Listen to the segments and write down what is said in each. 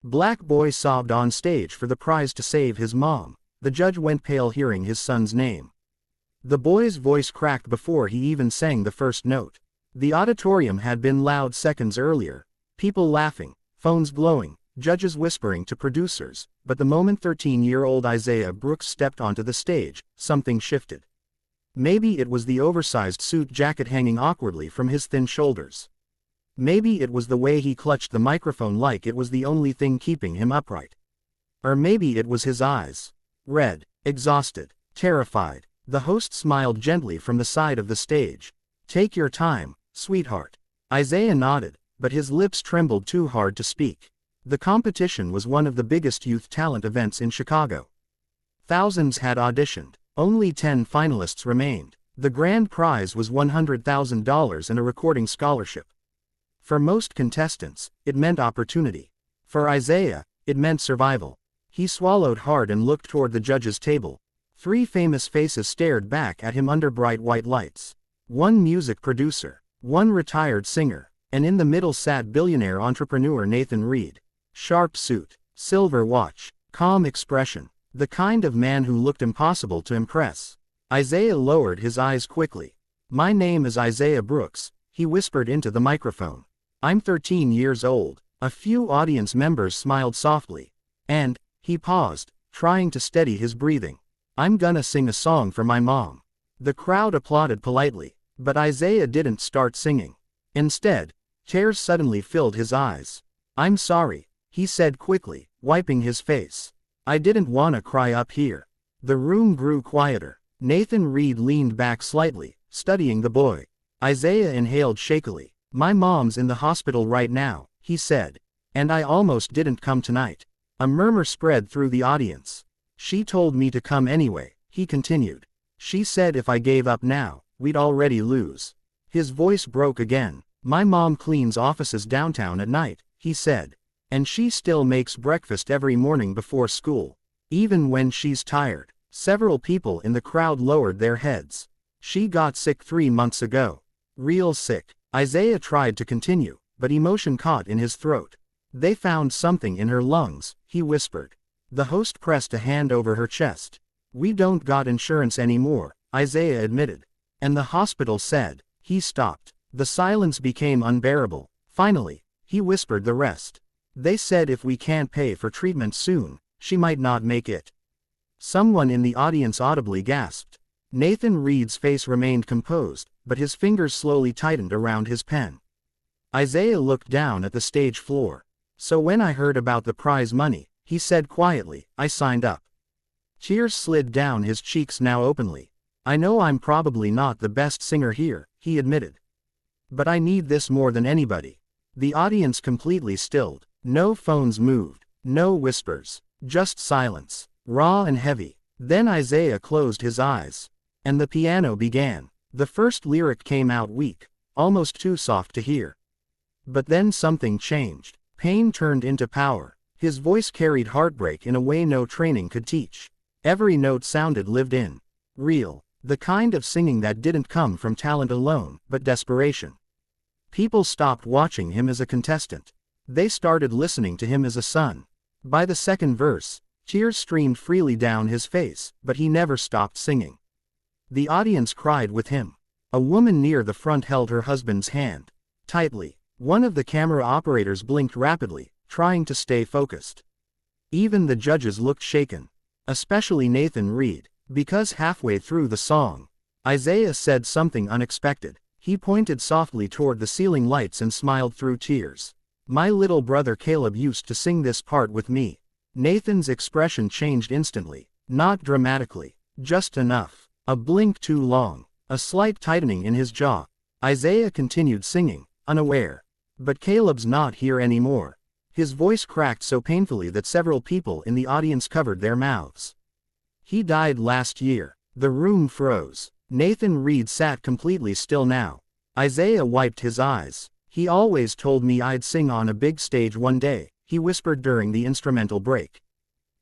Black boy sobbed on stage for the prize to save his mom. The judge went pale hearing his son's name. The boy's voice cracked before he even sang the first note. The auditorium had been loud seconds earlier. People laughing, phones glowing, judges whispering to producers, but the moment 13-year-old Isaiah Brooks stepped onto the stage, something shifted. Maybe it was the oversized suit jacket hanging awkwardly from his thin shoulders. Maybe it was the way he clutched the microphone like it was the only thing keeping him upright. Or maybe it was his eyes. Red, exhausted, terrified. The host smiled gently from the side of the stage. "Take your time, sweetheart." Isaiah nodded, but his lips trembled too hard to speak. The competition was one of the biggest youth talent events in Chicago. Thousands had auditioned. Only 10 finalists remained. The grand prize was $100,000 and a recording scholarship. For most contestants, it meant opportunity. For Isaiah, it meant survival. He swallowed hard and looked toward the judges' table. 3 famous faces stared back at him under bright white lights. 1 music producer, 1 retired singer, and in the middle sat billionaire entrepreneur Nathan Reed. Sharp suit, silver watch, calm expression. The kind of man who looked impossible to impress. Isaiah lowered his eyes quickly. "My name is Isaiah Brooks," he whispered into the microphone. "I'm 13 years old." A few audience members smiled softly. "And," he paused, trying to steady his breathing, "I'm gonna sing a song for my mom." The crowd applauded politely, but Isaiah didn't start singing. Instead, tears suddenly filled his eyes. "I'm sorry," he said quickly, wiping his face. "I didn't wanna cry up here." The room grew quieter. Nathan Reed leaned back slightly, studying the boy. Isaiah inhaled shakily. "My mom's in the hospital right now," he said. "And I almost didn't come tonight." A murmur spread through the audience. "She told me to come anyway," he continued. "She said if I gave up now, we'd already lose." His voice broke again. "My mom cleans offices downtown at night," he said. "And she still makes breakfast every morning before school. Even when she's tired." Several people in the crowd lowered their heads. "She got sick 3 months ago. Real sick." Isaiah tried to continue, but emotion caught in his throat. "They found something in her lungs," he whispered. The host pressed a hand over her chest. "We don't got insurance anymore," Isaiah admitted. "And the hospital said." He stopped. The silence became unbearable. Finally, he whispered the rest. "They said if we can't pay for treatment soon, she might not make it." Someone in the audience audibly gasped. Nathan Reed's face remained composed, but his fingers slowly tightened around his pen. Isaiah looked down at the stage floor. "So when I heard about the prize money," he said quietly, "I signed up." Tears slid down his cheeks now openly. "I know I'm probably not the best singer here," he admitted. "But I need this more than anybody." The audience completely stilled. No phones moved. No whispers. Just silence. Raw and heavy. Then Isaiah closed his eyes. And the piano began. The first lyric came out weak, almost too soft to hear. But then something changed. Pain turned into power. His voice carried heartbreak in a way no training could teach. Every note sounded lived in. Real. The kind of singing that didn't come from talent alone, but desperation. People stopped watching him as a contestant. They started listening to him as a son. By the second verse, tears streamed freely down his face, but he never stopped singing. The audience cried with him. A woman near the front held her husband's hand tightly. One of the camera operators blinked rapidly, trying to stay focused. Even the judges looked shaken. Especially Nathan Reed, because halfway through the song, Isaiah said something unexpected. He pointed softly toward the ceiling lights and smiled through tears. "My little brother Caleb used to sing this part with me." Nathan's expression changed instantly. Not dramatically. Just enough. A blink too long. A slight tightening in his jaw. Isaiah continued singing, unaware. "But Caleb's not here anymore." His voice cracked so painfully that several people in the audience covered their mouths. "He died last year." The room froze. Nathan Reed sat completely still now. Isaiah wiped his eyes. "He always told me I'd sing on a big stage one day," he whispered during the instrumental break.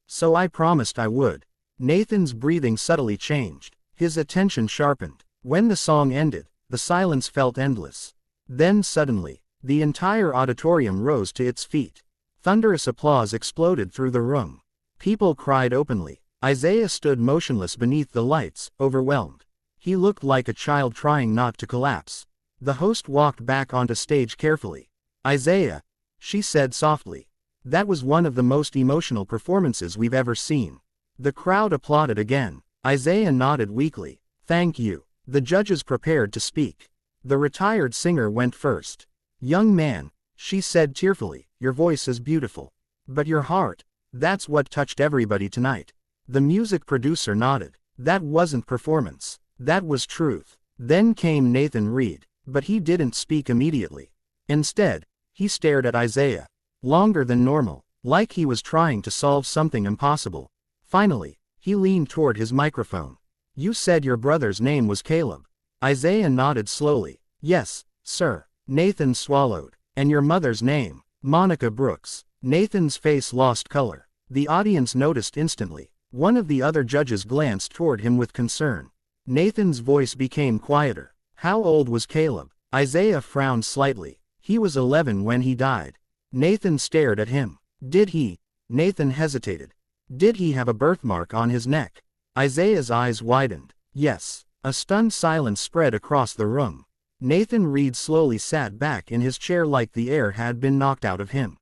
"So I promised I would." Nathan's breathing subtly changed. His attention sharpened. When the song ended, the silence felt endless. Then suddenly, the entire auditorium rose to its feet. Thunderous applause exploded through the room. People cried openly. Isaiah stood motionless beneath the lights, overwhelmed. He looked like a child trying not to collapse. The host walked back onto stage carefully. Isaiah, she said softly. That was one of the most emotional performances we've ever seen. The crowd applauded again. Isaiah nodded weakly. Thank you. The judges prepared to speak. The retired singer went first. Young man, she said tearfully, your voice is beautiful. But your heart, that's what touched everybody tonight. The music producer nodded. That wasn't performance. That was truth. Then came Nathan Reed, but he didn't speak immediately. Instead, he stared at Isaiah. Longer than normal, like he was trying to solve something impossible. Finally, he leaned toward his microphone. You said your brother's name was Caleb. Isaiah nodded slowly. Yes, sir. Nathan swallowed. And your mother's name? Monica Brooks. Nathan's face lost color. The audience noticed instantly. One of the other judges glanced toward him with concern. Nathan's voice became quieter. How old was Caleb? Isaiah frowned slightly. He was 11 when he died. Nathan stared at him. Did he? Nathan hesitated. Did he have a birthmark on his neck? Isaiah's eyes widened. Yes. A stunned silence spread across the room. Nathan Reed slowly sat back in his chair like the air had been knocked out of him.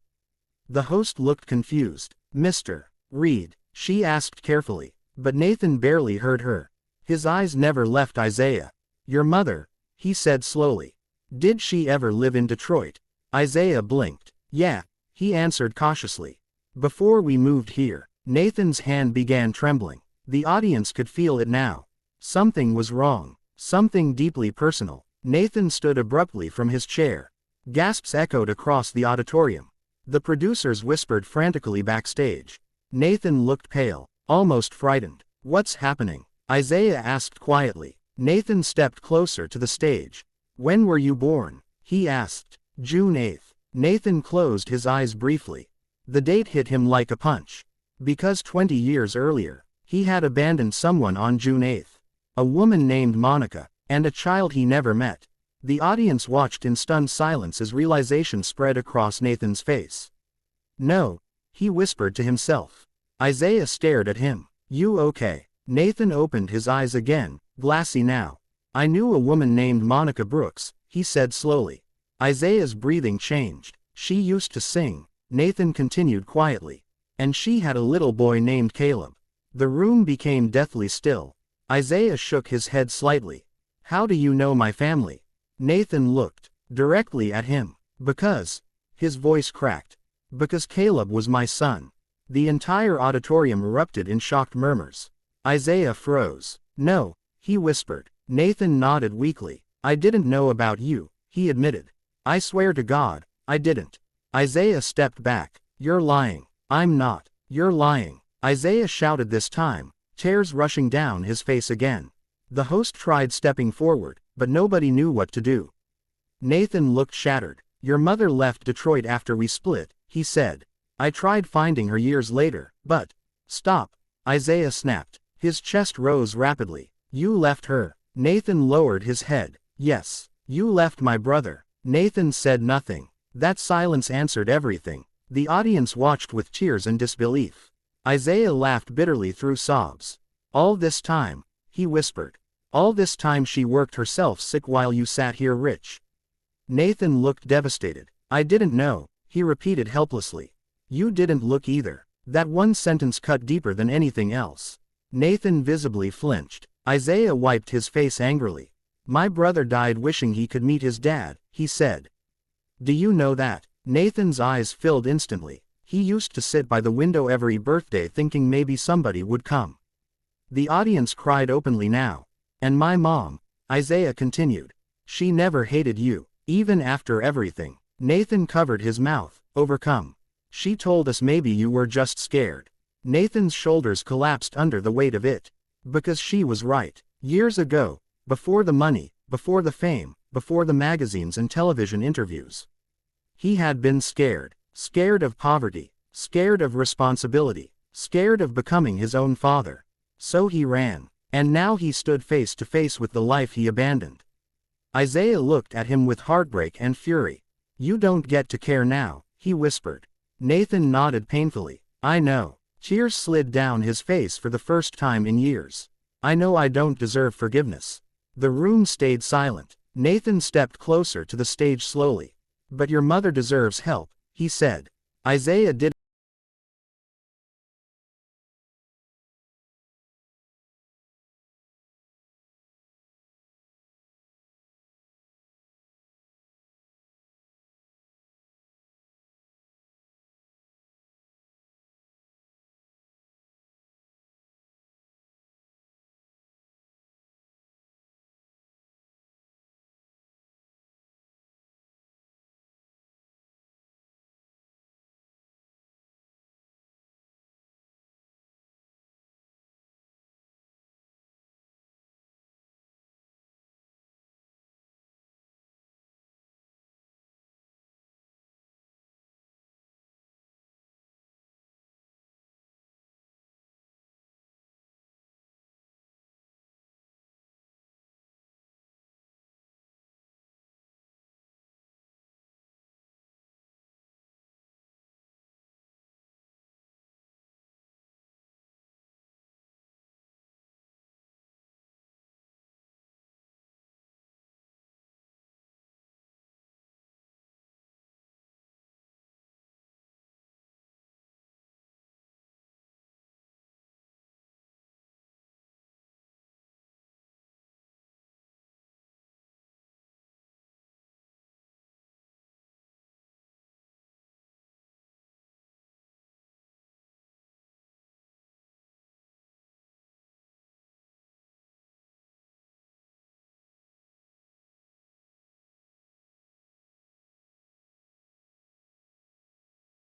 The host looked confused. Mr. Reed, she asked carefully, but Nathan barely heard her. His eyes never left Isaiah. Your mother, he said slowly. Did she ever live in Detroit? Isaiah blinked. Yeah, he answered cautiously. Before we moved here. Nathan's hand began trembling. The audience could feel it now. Something was wrong. Something deeply personal. Nathan stood abruptly from his chair. Gasps echoed across the auditorium. The producers whispered frantically backstage. Nathan looked pale, almost frightened. What's happening? Isaiah asked quietly. Nathan stepped closer to the stage. When were you born? He asked. June 8th. Nathan closed his eyes briefly. The date hit him like a punch. Because 20 years earlier, he had abandoned someone on June 8th. A woman named Monica, and a child he never met. The audience watched in stunned silence as realization spread across Nathan's face. No, he whispered to himself. Isaiah stared at him. You okay? Nathan opened his eyes again, glassy now. I knew a woman named Monica Brooks, he said slowly. Isaiah's breathing changed. She used to sing, Nathan continued quietly. And she had a little boy named Caleb. The room became deathly still. Isaiah shook his head slightly. How do you know my family? Nathan looked directly at him. Because, his voice cracked. Because Caleb was my son. The entire auditorium erupted in shocked murmurs. Isaiah froze. No, he whispered. Nathan nodded weakly. I didn't know about you, he admitted. I swear to God, I didn't. Isaiah stepped back. You're lying. I'm not. You're lying. Isaiah shouted this time, tears rushing down his face again. The host tried stepping forward, but nobody knew what to do. Nathan looked shattered. Your mother left Detroit after we split, he said. I tried finding her years later, but... Stop. Isaiah snapped. His chest rose rapidly. You left her. Nathan lowered his head. Yes. You left my brother. Nathan said nothing. That silence answered everything. The audience watched with tears and disbelief. Isaiah laughed bitterly through sobs. All this time, he whispered. All this time she worked herself sick while you sat here rich. Nathan looked devastated. I didn't know, he repeated helplessly. You didn't look either. That one sentence cut deeper than anything else. Nathan visibly flinched. Isaiah wiped his face angrily. My brother died wishing he could meet his dad, he said. Do you know that? Nathan's eyes filled instantly. He used to sit by the window every birthday thinking maybe somebody would come. The audience cried openly now. And my mom, Isaiah continued. She never hated you, even after everything. Nathan covered his mouth, overcome. She told us maybe you were just scared. Nathan's shoulders collapsed under the weight of it. Because she was right. Years ago, before the money, before the fame, before the magazines and television interviews. He had been scared. Scared of poverty. Scared of responsibility. Scared of becoming his own father. So he ran. And now he stood face to face with the life he abandoned. Isaiah looked at him with heartbreak and fury. You don't get to care now, he whispered. Nathan nodded painfully. I know. Tears slid down his face for the first time in years. I know I don't deserve forgiveness. The room stayed silent. Nathan stepped closer to the stage slowly. But your mother deserves help, he said. Isaiah did